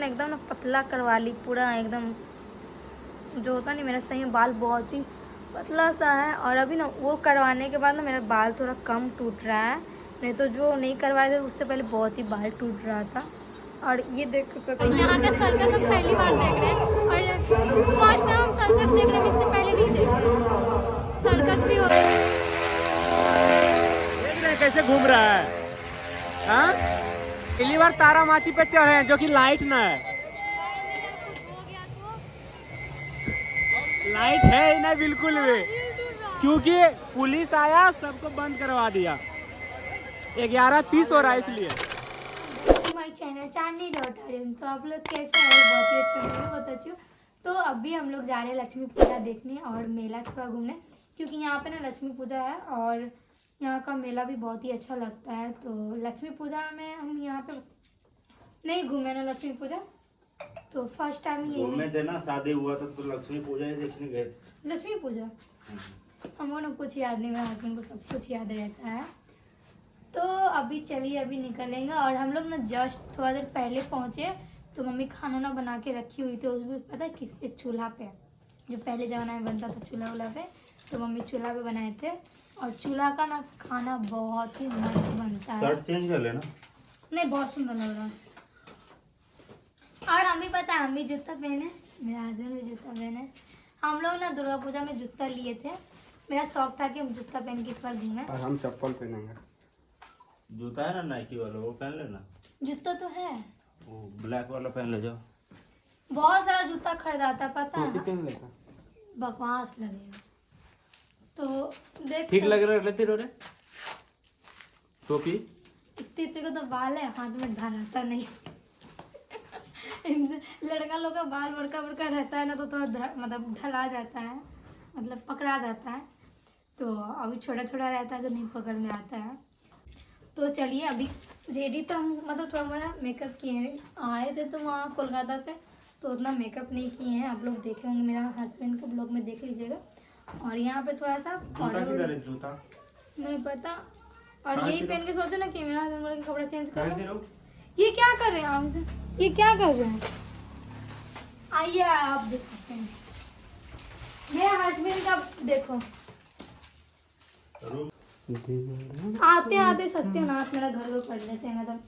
एकदम ना पतला करवा ली पूरा, एकदम जो होता नहीं, मेरा सही में बाल बहुत ही पतला सा है। और अभी ना वो करवाने के बाद ना मेरा बाल थोड़ा कम टूट रहा है, नहीं तो जो नहीं करवाए थे उससे पहले बहुत ही बाल टूट रहा था। और ये देख सकते हैं यहाँ का सर्कस हम पहली बार देख रहे हैं, और फर्स्ट टाइम हम सर्कस देख रहे हैं, इससे पहले नहीं देख रहे हैं। सर्कस भी हो रहा है, देख रहे हैं कैसे घूम रहा है। हाँ, पहली बार तारामाची पे चढ़े हैं, जो कि लाइट ना है, लाइट है ही नहीं बिल्कुल भी, क्योंकि पुलिस आया सबको बंद करवा दिया। 11:30 हो रहा है इसलिए। हमारे चैनल चांदनी डॉट, तो आप लोग कैसे हैं? बहुत ही अच्छा वीडियो बहुत अच्छी। तो अभी हम लोग जा रहे हैं लक्ष्मी पूजा देखने और मेला थोड़ा घूमने, क्योंकि यहाँ पे ना लक्ष्मी पूजा है और यहाँ का मेला भी बहुत ही अच्छा लगता है। तो लक्ष्मी पूजा में हम यहाँ पे नहीं घूमे ना लक्ष्मी पूजा, तो फर्स्ट टाइम ये घूमने देना, शादी हुआ था तो लक्ष्मी पूजा ही देखने गए थे। लक्ष्मी पूजा हमको ना कुछ याद नहीं, मेरे हस्बैंड को सब कुछ याद रहता है। तो अभी चलिए अभी निकलेंगे। और हम लोग ना जस्ट थोड़ा देर पहले पहुँचे, तो मम्मी खाना ना बना के रखी हुई थी, उसमें पता है किस चूल्हा पे, जो पहले ज़माना में बनता था चूल्हा वूल्हा पे, तो मम्मी चूल्हा पे बनाए थे। और चूल्हा का ना खाना बहुत ही मस्त बनता है। शर्ट चेंज कर लेना। नहीं, बहुत सुंदर लग रहा है। और हम भी पता है, हम भी जूता पहने, मेरा हस्बैंड भी जूता पहने। हम लोग ना दुर्गा पूजा में जूता लिए थे, मेरा शौक था कि हम जूता पहन के इस बार घूमें। और हम चप्पल पहनेंगे। जूता है ना नाइकी वाला, वो पहन लेना। जूता तो है, वो ब्लैक वाला पहन ले जाओ। बहुत सारा जूता खरीदा था पता टोपी है, पहन लेगा। बकवास लगेगा। तो देख ठीक लग रहा है लेते रो रे टोपी। इतने इतने को तो बाल है, हाथ में धराता नहीं। लड़का लोग का बाल बड़का बड़का रहता है ना, तो थोड़ा मतलब ढला जाता है, मतलब पकड़ा जाता है। तो अभी छोटा छोटा रहता है जो नहीं पकड़ में आता है। तो चलिए अभी जेडी तो हम मतलब थोड़ा बड़ा मेकअप किए हैं, आए थे तो वहाँ कोलकाता से, तो उतना मेकअप नहीं किए हैं। आप लोग देखे होंगे, मेरा हस्बैंड के ब्लॉग में देख लीजिएगा। और यहाँ पे थोड़ा सा जूता किधर है? जूता नहीं पता, और यही पहन के सोचे ना कि मेरा हस्बैंड बोले कि कपड़ा चेंज करो। रहो। ये क्या कर रहे हैं आप? ये क्या कर रहे हैं? आइए आप देख सकते हैं, मेरा हस्बैंड का देखो, आते आते सत्यानाश मेरा घर को पढ़ लेते हैं। मतलब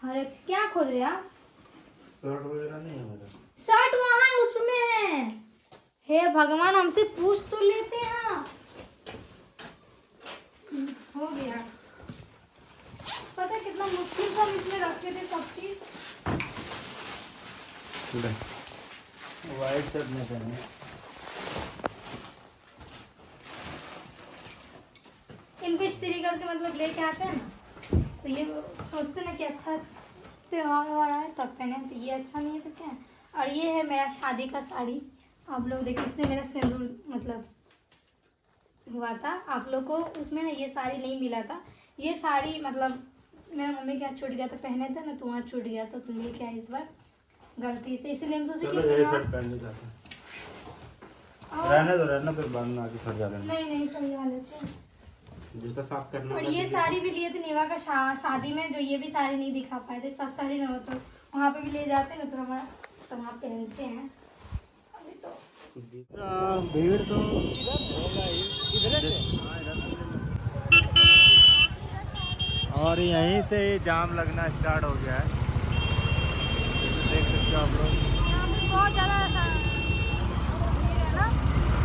हर एक क्या खोज रहे हैं आप? शर्ट वगैरह नहीं है मेरा। शर्ट वहाँ उसमें है। हे भगवान, हमसे पूछ तो लेते हैं। हो गया, पता है कितना मुश्किल से हम इसमें रखे थे सब चीज। व्हाइट शर्ट में पहने। इनको इस्त्री करके मतलब लेके आते हैं ना, तो ये सोचते ना कि अच्छा त्योहार वार है तब पहने, तो ये अच्छा नहीं है तो क्या है। और ये है मेरा शादी का साड़ी, आप लोग देखिए, इसमें मेरा सिंदूर मतलब हुआ था। आप लोग को उसमें ना ये साड़ी नहीं मिला था, ये साड़ी मतलब मेरा मम्मी के हाथ छूट गया था, पहने थे ना तो वहाँ छूट गया था, तो लेके आए इस बार गलती से, इसलिए हम सोचे चलो यही शर्ट पहन लेता था। रहने दो, रहना, फिर बाद में आके सजा लेना। नहीं सही लेते हैं। जूता साफ करना। और ये साड़ी भी लिए थे नेवा का शादी में, जो ये भी साड़ी नहीं दिखा पाए थे, सब साड़ी ना हो तो वहाँ पे भी ले जाते हैं ना, तो हमारा तो वहाँ पहनते हैं। अभी तो भीड़ तो और यहीं से ही जाम लगना स्टार्ट हो गया है, देख सकते हो आप लोग। यहाँ पे बहुत ज़्यादा ऐसा भीड़ है ना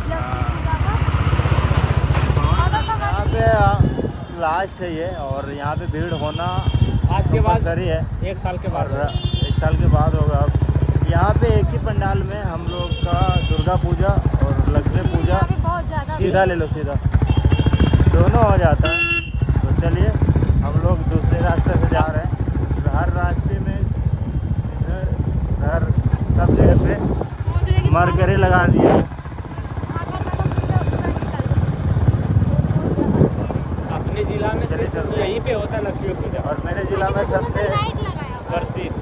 लक्ष्मी पूजा का। यहाँ पे लास्ट है ये, और यहाँ पे भीड़ होना आज के बाद सही है। 1 साल के बाद, और 1 साल के बाद होगा। अब यहाँ पे एक ही पंडाल में हम लोग का दुर्गा पूजा और लक्ष्मी पूजा बहुत ज़्यादा सीधा ले लो, सीधा दोनों हो जाता है। तो चलिए हम लोग दूसरे रास्ते से जा रहे हैं। हर रास्ते में इधर उधर सब जगह पे मरकरी लगा दिए हैं। अपने जिला में चलिए चलते हैं। यहीं पे होता है लक्ष्मी पूजा, और मेरे जिला में सबसे प्रसिद्ध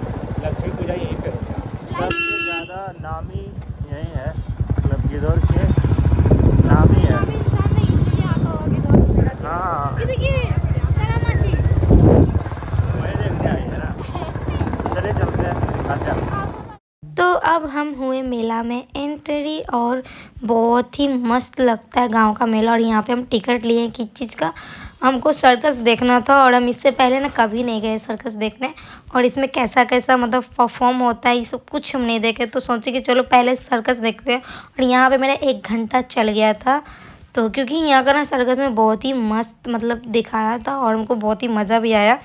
लक्ष्मी पूजा यहीं पे होता है। सबसे ज़्यादा नामी यही है, मतलब गिदौर के नामी है। हाँ, वही देखने आई है ना। चलिए चलते हैं, दिखाते हैं। तो अब हम हुए मेला में एंट्री और बहुत ही मस्त लगता है गांव का मेला। और यहाँ पे हम टिकट लिए हैं किस चीज़ का, हमको सर्कस देखना था और हम इससे पहले ना कभी नहीं गए सर्कस देखने। और इसमें कैसा कैसा मतलब परफॉर्म होता है ये सब कुछ हम नहीं देखे, तो सोचे कि चलो पहले सर्कस देखते हैं। और यहाँ पे मेरा 1 घंटा चल गया था, तो क्योंकि यहाँ का ना सर्कस में बहुत ही मस्त मतलब दिखाया था और हमको बहुत ही मज़ा भी आया।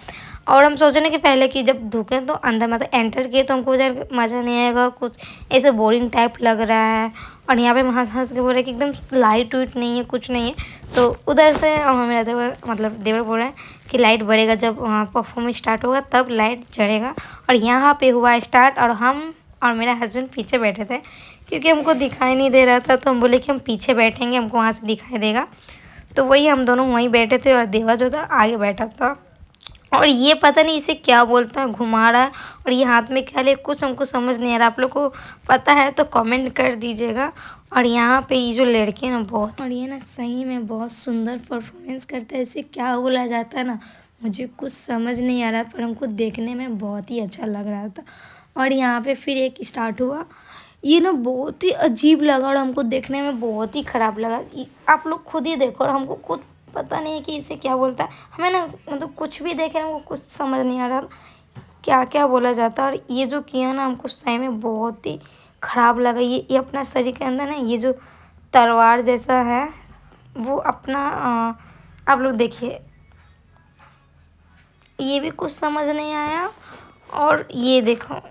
और हम सोचे ना कि पहले कि जब ढुके तो अंदर मतलब एंटर किए तो हमको उधर मज़ा नहीं आएगा, कुछ ऐसे बोरिंग टाइप लग रहा है। और यहाँ पे हंस हंस के बोल रहे कि एकदम लाइट वाइट नहीं है, कुछ नहीं है। तो उधर से मेरा देवर बोल रहे हैं कि लाइट बढ़ेगा, जब वहाँ परफॉर्मेंस स्टार्ट होगा तब लाइट चढ़ेगा। और यहाँ पे हुआ स्टार्ट और हम और मेरा हस्बैंड पीछे बैठे थे क्योंकि हमको दिखाई नहीं दे रहा था, तो हम बोले कि हम पीछे बैठेंगे, हमको वहाँ से दिखाई देगा। तो वही हम दोनों वहीं बैठे थे और देवा जो था आगे बैठा था। और ये पता नहीं इसे क्या बोलता है, घुमा रहा है और ये हाथ में क्या ले, कुछ हमको समझ नहीं आ रहा। आप लोग को पता है तो कमेंट कर दीजिएगा। और यहाँ पे ये जो लड़के हैं ना बहुत, और ये ना सही में बहुत सुंदर परफॉर्मेंस करता है। इसे क्या बोला जाता है ना, मुझे कुछ समझ नहीं आ रहा, पर हमको देखने में बहुत ही अच्छा लग रहा था। और यहाँ पे फिर एक स्टार्ट हुआ, ये ना बहुत ही अजीब लगा और हमको देखने में बहुत ही ख़राब लगा। आप लोग खुद ही देखो, और हमको खुद पता नहीं है कि इसे क्या बोलता है। हमें ना मतलब कुछ भी देखे हमको कुछ समझ नहीं आ रहा क्या क्या बोला जाता है। और ये जो किया ना हमको सही में बहुत ही ख़राब लगा। ये अपना शरीर के अंदर ना ये जो तलवार जैसा है वो अपना आप लोग देखिए, ये भी कुछ समझ नहीं आया। और ये देखो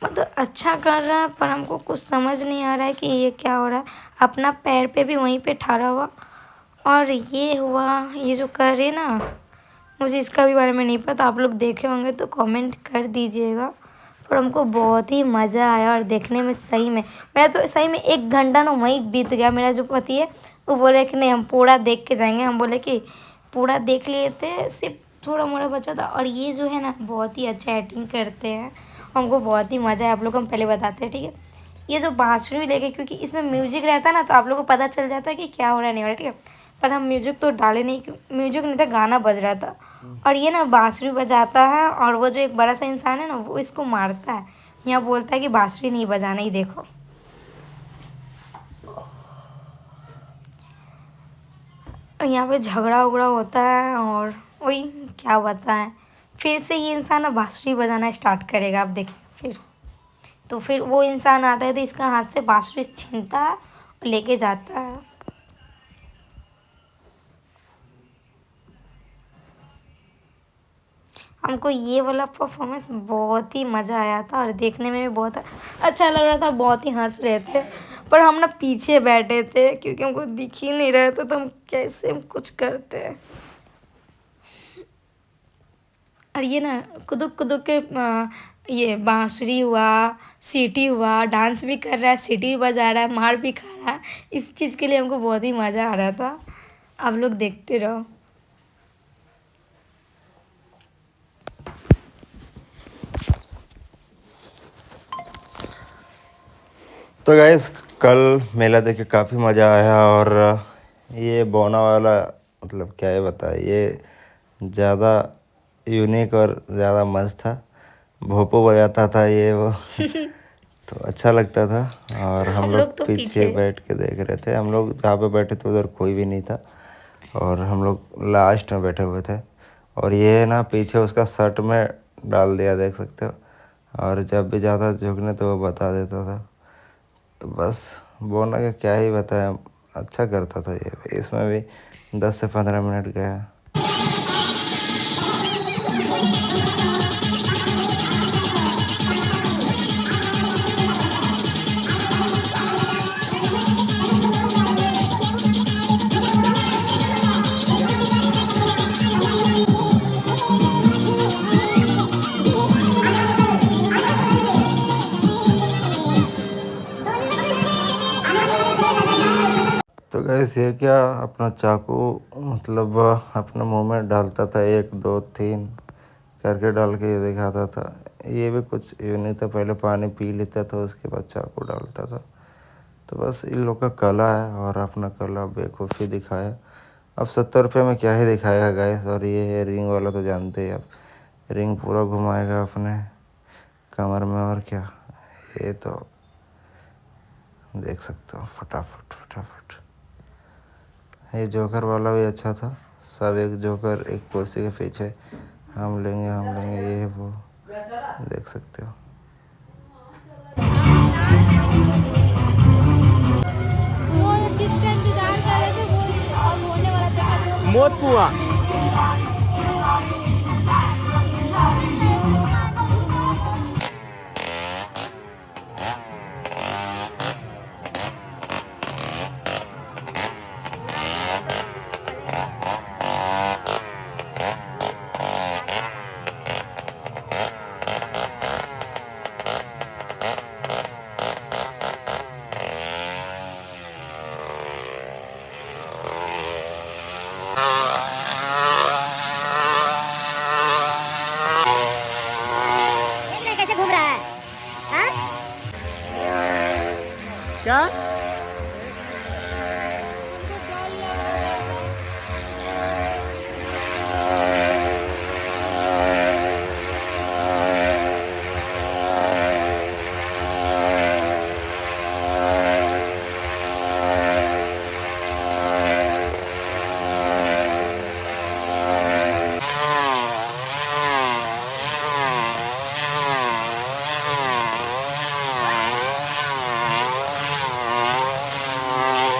मतलब अच्छा कर रहा है पर हमको कुछ समझ नहीं आ रहा है कि ये क्या हो रहा है। अपना पैर पे भी वहीं पे ठहरा हुआ। और ये हुआ, ये जो कर रहे ना, मुझे इसका भी बारे में नहीं पता, आप लोग देखे होंगे तो कमेंट कर दीजिएगा। पर हमको बहुत ही मज़ा आया और देखने में सही में मेरा तो सही में 1 घंटा ना वहीं बीत गया। मेरा जो पति है वो बोले कि नहीं हम पूरा देख के जाएंगे, हम बोले कि पूरा देख लिए थे, सिर्फ थोड़ा मोड़ा बचा था। और ये जो है ना बहुत ही अच्छा एक्टिंग करते हैं, हमको बहुत ही मज़ा है। आप लोग को हम पहले बताते हैं, ठीक है। ये जो बांसुरी भी लेके, क्योंकि इसमें म्यूजिक रहता है ना तो आप लोग को पता चल जाता है कि क्या हो रहा है नहीं हो रहा, ठीक है। पर हम म्यूजिक तो डाले नहीं, म्यूजिक नहीं था, गाना बज रहा था। और ये ना बांसुरी बजाता है और वो जो एक बड़ा सा इंसान है ना वो इसको मारता है। यहाँ बोलता है कि बांसुरी नहीं बजाना, ही देखो। और यहाँ पे झगड़ा उगड़ा होता है और वही क्या बताएं, फिर से ये इंसान ना बांसुरी बजाना स्टार्ट करेगा, आप देखिए। फिर तो फिर वो इंसान आता है तो इसका हाथ से बांसुरी छीनता है और लेके जाता है। हमको ये वाला परफॉर्मेंस बहुत ही मज़ा आया था और देखने में भी बहुत अच्छा लग रहा था, बहुत ही हंस रहे थे। पर हम ना पीछे बैठे थे क्योंकि हमको दिख ही नहीं रहे थे, तो हम कैसे हम कुछ करते हैं। और ये ना कुदुक कुदुक के ये बांसुरी हुआ, सीटी हुआ, डांस भी कर रहा है, सीटी भी बजा रहा है, मार भी खा रहा है। इस चीज़ के लिए हमको बहुत ही मज़ा आ रहा था। आप लोग देखते रहो। तो गाइस कल मेला देख के काफ़ी मज़ा आया। और ये बोना वाला मतलब क्या है बताए, ये ज़्यादा यूनिक और ज़्यादा मस्त था। भोपो बजाता था ये वो तो अच्छा लगता था। और हम लोग तो पीछे बैठ के देख रहे थे। हम लोग जहाँ पे बैठे थे उधर कोई भी नहीं था और हम लोग लास्ट में बैठे हुए थे। और ये ना पीछे उसका शर्ट में डाल दिया, देख सकते हो। और जब भी ज़्यादा झुकने तो वो बता देता था। तो बस बोलना का क्या ही बताया, अच्छा करता था ये। इसमें भी 10 से 15 मिनट गया। तो गैस ये क्या अपना चाकू मतलब अपने मुंह में डालता था, 1 2 3 करके डाल के ये दिखाता था। ये भी कुछ यूनिक था, पहले पानी पी लेता था उसके बाद चाकू डालता था। तो बस इन लोग का कला है और अपना कला बेखूफ़ी दिखाया। अब 70 रुपये में क्या ही दिखाएगा गैस। और ये है रिंग वाला, तो जानते ही आप, रिंग पूरा घुमाएगा अपने कमर में। और क्या ये तो देख सकते हो फटाफट फटाफट। ये जोकर वाला भी अच्छा था, सब एक जोकर एक कुर्सी के पीछे, हम लेंगे ये वो, देख सकते हो। जो चीज का इंतजार कर रहे थे वो अब होने वाला देखा। मौत कुआं। कैसे घूम रहा है? हाँ? क्या?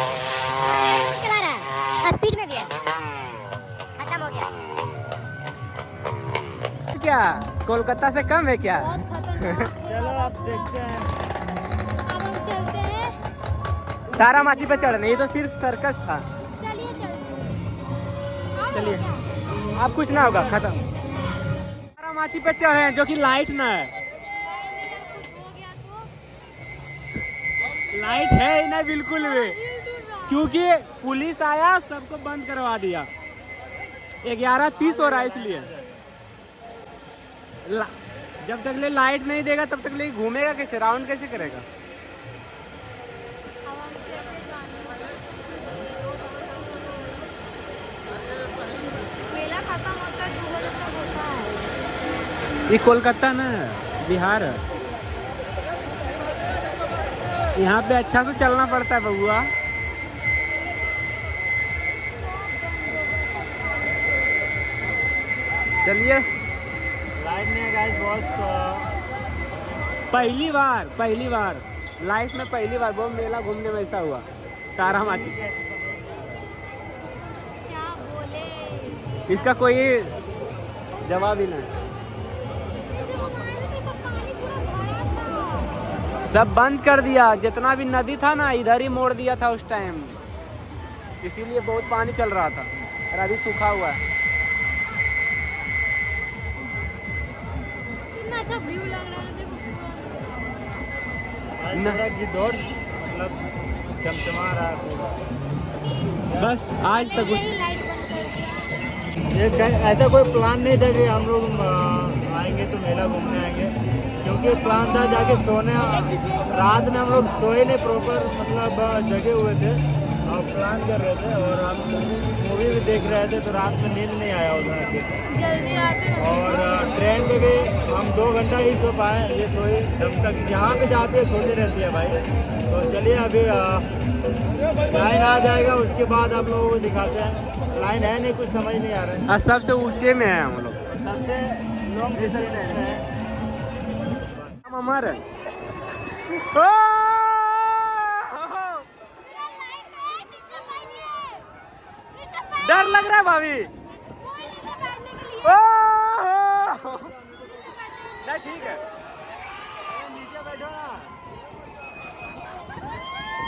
चला रहा है, स्पीड में गया, खत्म हो गया। क्या कोलकाता से कम है क्या? बहुत खतरनाक। चलो आप देखते हैं। अब हम चलते हैं। तारामाची पे चढ़ रहे, ये तो सिर्फ सर्कस था। चलिए चलते। चलिए, अब कुछ ना होगा, खत्म। तारामाची पे चढ़े हैं जो कि लाइट ना है, कुछ हो गया तो लाइट है ही नहीं बिल्कुल भी, क्योंकि पुलिस आया सबको बंद करवा दिया। 11:30 हो रहा है इसलिए। जब तक ले लाइट नहीं देगा तब तक ले घूमेगा कैसे, राउंड कैसे करेगा? अब हम कैसे जाएंगे? मेला खत्म होता है 2 बजे तक होता है। ये कोलकाता ना बिहार है, यहाँ पे अच्छा से चलना पड़ता है बबुआ। चलिए, लाइट नहीं है गाइस, बहुत पहली बार लाइफ में पहली बार वो मेला घूमने में ऐसा हुआ, तारामाची। क्या बोले? इसका कोई जवाब ही नहीं। जब हम आए थे तो सब पानी पूरा भरा था। सब बंद कर दिया, जितना भी नदी था ना इधर ही मोड़ दिया था उस टाइम, इसीलिए बहुत पानी चल रहा था और अभी सूखा हुआ है। कितना अच्छा व्यू लग रहा है, देखो आज न- पूरा गिद्धौर मतलब चमचमा रहा है पूरा। बस आज तक पूरा। यही लाइट बंद कर दिया। ये ऐसा कोई प्लान नहीं था कि हम लोग आएंगे तो मेला घूमने आएंगे, क्योंकि प्लान था जाके सोने। रात में हम लोग सोए नहीं प्रॉपर, मतलब जगे हुए थे और प्लान कर रहे थे, और हम मूवी भी देख रहे थे, तो रात में नींद नहीं आया उतना अच्छे से। जल्दी आते हैं। और ट्रेन पे भी हम 2 घंटा ही सो पाए, ये सोए दम तक। जहाँ पे जाते हैं सोते रहती है भाई। तो चलिए अभी लाइन आ जाएगा, उसके बाद आप लोगों को दिखाते हैं। लाइन है नहीं, कुछ समझ नहीं आ रहा है। आज सबसे ऊंचे में है हम लोग, सबसे लॉन्ग डिस्टेंस में है। हम अमर है। ओ! मेरा लाइट है, नीचे बैठिए। नीचे बैठ। डर लग रहा है भाभी। बोल नीचे बैठने के लिए। ओ! नीचे बैठ जाइए। नहीं ठीक है, नीचे बैठो ना।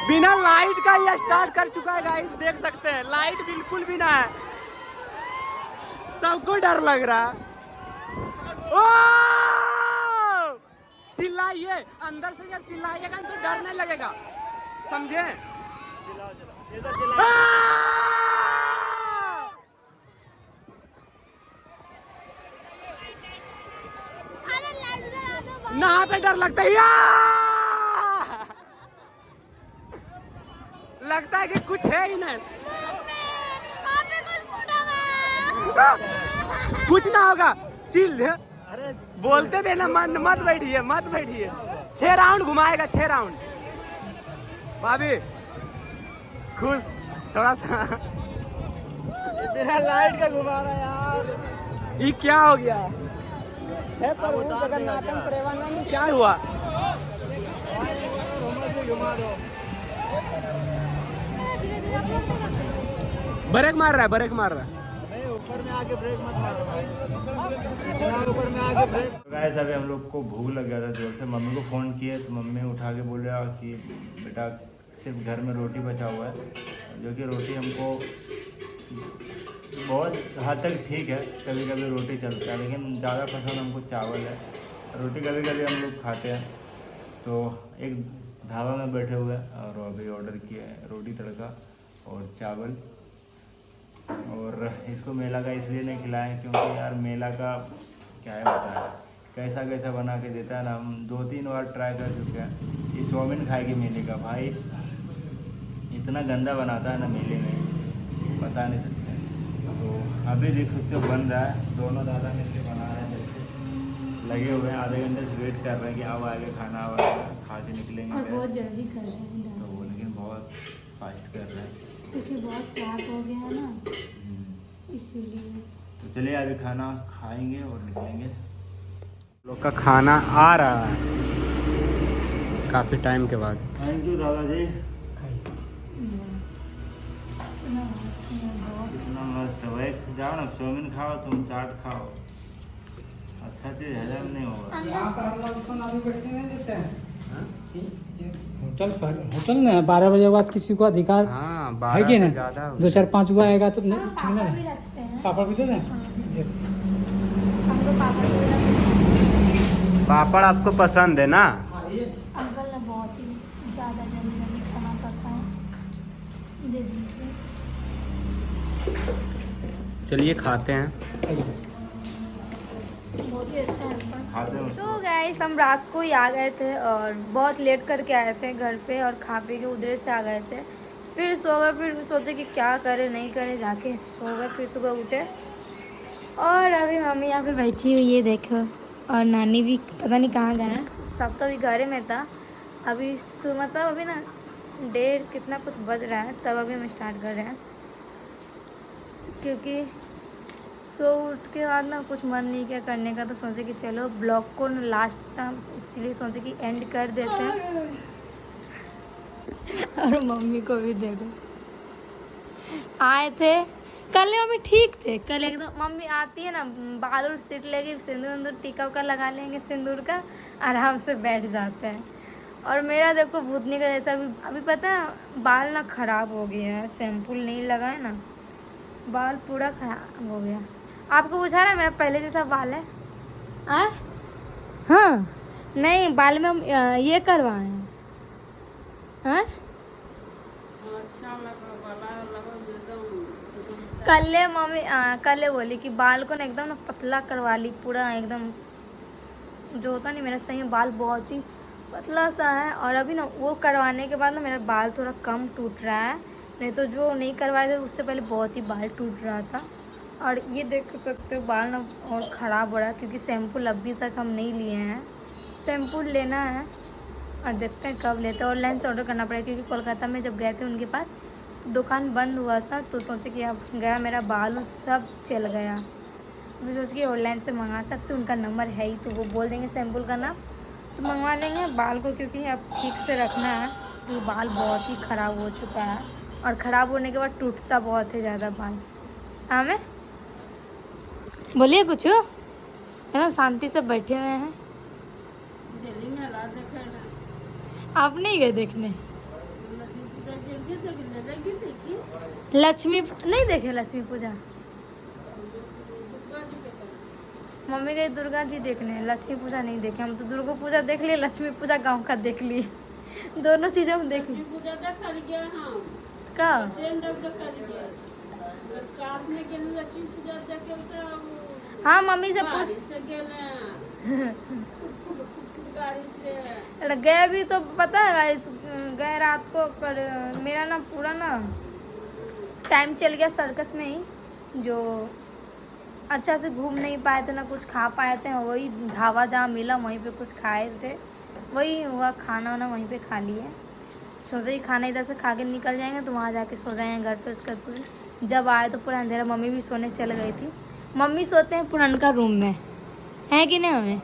बिना लाइट का ये स्टार्ट कर चुका है गाइस, देख सकते हैं लाइट बिल्कुल भी ना है, सबको डर लग रहा है। ओ! चिल्लाइए, अंदर से जब चिल्लाइएगा तो डर नहीं लगेगा, समझे? चिल्लाओ चिल्लाओ, इधर चिल्लाओ। अरे लाइट जला दो भाई। नहा पे डर लगता है या! लगता है कि कुछ है ही नहीं, वहाँ पे कुछ फूटा हुआ है। कुछ ना होगा, चिल। अरे बोलते देना, मन मत बैठिए, मत बैठिए। 6 राउंड घुमाएगा, 6 राउंड। भाभी खुश थोड़ा सा। बिना लाइट का घुमा रहा है यार। ये क्या हो गया है? पर अब उतार देगा जगन्नाथम क्या? प्रेमानंद क्या हुआ? घुमा दो। धीरे धीरे आप लोग देखो। ब्रेक मार रहा है, ब्रेक मार रहा है। नहीं, ऊपर में आके ब्रेक मत मारो भाई। इतना ऊपर में आके ब्रेक। गाइस अभी हम लोग को भूख लग गया था जोर से। मम्मी को फ़ोन किए तो मम्मी उठा के बोला कि बेटा सिर्फ घर में रोटी बचा हुआ है, जो कि रोटी हमको बहुत हद तक ठीक है, कभी कभी रोटी चलता है, लेकिन ज़्यादा पसंद हमको चावल है। रोटी कभी कभी हम लोग खाते हैं। तो एक ढाबा में बैठे हुए हैं और अभी ऑर्डर किया है रोटी तड़का और चावल। और इसको मेला का इसलिए नहीं खिलाएं क्योंकि यार मेला का क्या है होता है, कैसा कैसा बना के देता है ना। हम 2-3 बार ट्राई कर चुके हैं। ये चाउमीन खाएगी मेले का, भाई इतना गंदा बनाता है ना मेले में, बता नहीं सकते। तो अभी देख सकते हो बन रहा है, दोनों दादा मिलकर बना रहे हैं, जैसे लगे हुए हैं। आधे घंटे से वेट कर रहे हैं कि अब आगे खाना आएगा, खा के निकलेंगे। और बहुत जल्दी कर रहे हैं तो लेकिन बहुत फास्ट कर रहे हैं क्योंकि बहुत खराब हो गया है ना, इसीलिए। तो चलिए अभी खाना खाएंगे और निकलेंगे। लोग का खाना आ रहा है काफ़ी टाइम के बाद। थैंक यू दादाजी। कितना मस्त है भाई। जाओ ना, चाउमीन खाओ, तुम चाट खाओ, अच्छा चीज़ हजम नहीं होगा। होटल में 12 बजे के बाद किसी को अधिकार हाँ, है 12 कि से नहीं? ज़्यादा 2-4-5 हुआ आएगा तो नहीं, ठीक पापड़ ना भी रखते हैं। पापड़ भी दे दें। हम लोग पापड़ भी रखते हैं। पापड़ आपको पसंद है ना? अंकल ने बहुत ही ज़्यादा जल्दी जल्दी खाना पका है, दे दीजिए। चलिए खाते हैं। बहुत ही अच्छा है अंकल। खाते हैं तो गाइस हम रात को ही आ गए थे और बहुत लेट करके आए थे घर पे, और खा पी के उधर से आ गए थे। फिर सो गए, फिर सोचे कि क्या करें नहीं करें, जाके सो गए। फिर सुबह उठे और अभी मम्मी यहाँ पे बैठी हुई है देखो, और नानी भी पता नहीं कहाँ गए हैं। सब तो अभी घर में था। अभी मतलब अभी ना 1:30 कितना कुछ बज रहा है, तब अभी हम स्टार्ट कर रहे हैं, क्योंकि सो उठ के बाद ना कुछ मन नहीं किया करने का। तो सोचे कि चलो ब्लॉग को लास्ट था, इसलिए सोचे कि एंड कर देते हैं। और मम्मी को भी देखो, आए थे कल मम्मी ठीक थे। कल एकदम मम्मी आती है ना, बाल और सीट लेगी, सिंदूर उंदूर टीका उका लगा लेंगे सिंदूर का, आराम से बैठ जाते हैं। और मेरा देखो भूतनी का जैसा अभी पता है, बाल ना ख़राब हो गए हैं, शैम्पू नहीं लगाए ना, बाल पूरा ख़राब हो गया। आपको पूछा रहा है मेरा पहले जैसा बाल है? हाँ नहीं, बाल में हम ये करवाए हैं। हाँ कल मम्मी कल बोली कि बाल को ना एकदम ना पतला करवा ली, पूरा एकदम जो होता नहीं, मेरा सही में बाल बहुत ही पतला सा है। और अभी ना वो करवाने के बाद ना मेरा बाल थोड़ा कम टूट रहा है, नहीं तो जो नहीं करवाए थे उससे पहले बहुत ही बाल टूट रहा था। और ये देख सकते हो बाल ना और ख़राब हो रहा है, क्योंकि शैम्पू अभी तक हम नहीं लिए हैं। शैम्पू लेना है और देखते हैं कब लेते हैं। ऑनलाइन से ऑर्डर करना पड़ेगा, क्योंकि कोलकाता में जब गए थे उनके पास तो दुकान बंद हुआ था, तो सोचे कि अब गया मेरा बाल सब चल गया। मैं सोच के ऑनलाइन से मंगा सकते, उनका नंबर है ही, तो वो बोल देंगे सैम्पल का नाम, तो मंगवा लेंगे बाल को, क्योंकि अब ठीक से रखना है। तो बाल बहुत ही ख़राब हो चुका है, और ख़राब होने के बाद टूटता बहुत ही ज़्यादा बाल। हाँ मैं बोलिए कुछ, है ना, शांति से बैठे हुए हैं। आप नहीं गए देखने? लक्ष्मी नहीं देखे? लक्ष्मी पूजा मम्मी गई दुर्गा जी देखने, लक्ष्मी पूजा नहीं देखे हम। तो दुर्गा पूजा देख लिए, लक्ष्मी पूजा गांव का देख लिए, दोनों चीजें हम देख लिए। का हाँ मम्मी से पूछ गए भी तो पता है गए रात को, पर मेरा ना पूरा ना टाइम चल गया सर्कस में ही, जो अच्छा से घूम नहीं पाए थे, ना कुछ खा पाए थे। वही ढाबा जहाँ मिला वहीं पे कुछ खाए थे, वही हुआ, खाना वाना वहीं पे खा लिए। सोचा कि खाना इधर से खा के निकल जाएंगे तो वहाँ जाके सो जाएंगे घर पे। उसके बाद जब आए तो पूरा अंधेरा, मम्मी भी सोने चल गई थी। मम्मी सोते हैं पुरनका रूम में, है कि नहीं हमें।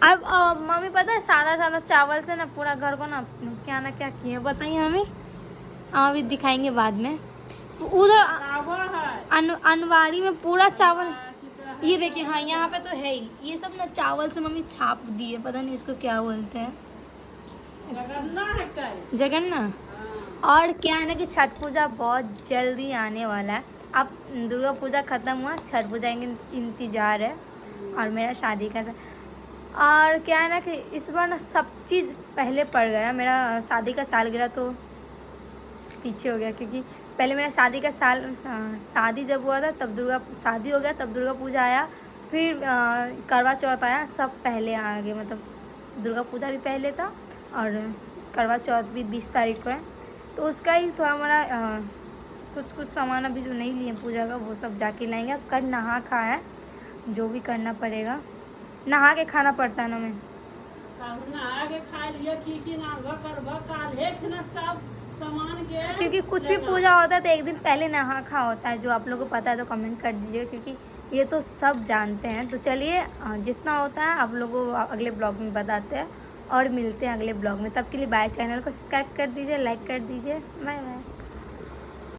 अब मम्मी पता है सादा सादा चावल से ना पूरा घर को ना क्या किए बताइए हमें, अभी दिखाएंगे बाद में। उधर अनवारी में पूरा चावल, ये देखिए हाँ यहाँ पे तो है ही, ये सब ना चावल से मम्मी छाप दिए, पता नहीं इसको क्या बोलते हैं, जगन्ना। और क्या है ना कि छठ पूजा बहुत जल्दी आने वाला है। अब दुर्गा पूजा ख़त्म हुआ, छठ पूजा का इंतज़ार है और मेरा शादी का। और क्या है ना कि इस बार ना सब चीज़ पहले पड़ गया। मेरा शादी का सालगिरह तो पीछे हो गया, क्योंकि पहले मेरा शादी जब हुआ था तब शादी हो गया, तब दुर्गा पूजा आया, फिर करवा चौथ आया, सब पहले आ गए। मतलब दुर्गा पूजा भी पहले था और करवा चौथ भी 20 तारीख को है, तो उसका ही थोड़ा हमारा कुछ सामान अभी जो नहीं लिए पूजा का वो सब जाके लाएंगे। अब कल नहा खा है, जो भी करना पड़ेगा, नहा के खाना पड़ता है ना। मैं नहा के खा लिया की ना करवा काल है ना सब सामान के, क्योंकि कुछ भी पूजा होता है तो एक दिन पहले नहा खा होता है। जो आप लोगों को पता है तो कमेंट कर दीजिएगा, क्योंकि ये तो सब जानते हैं। तो चलिए जितना होता है आप लोगों को अगले ब्लॉग में बताते हैं और मिलते हैं अगले ब्लॉग में। तब के लिए बाय। चैनल को सब्सक्राइब कर दीजिए, लाइक कर दीजिए, बाय बाय।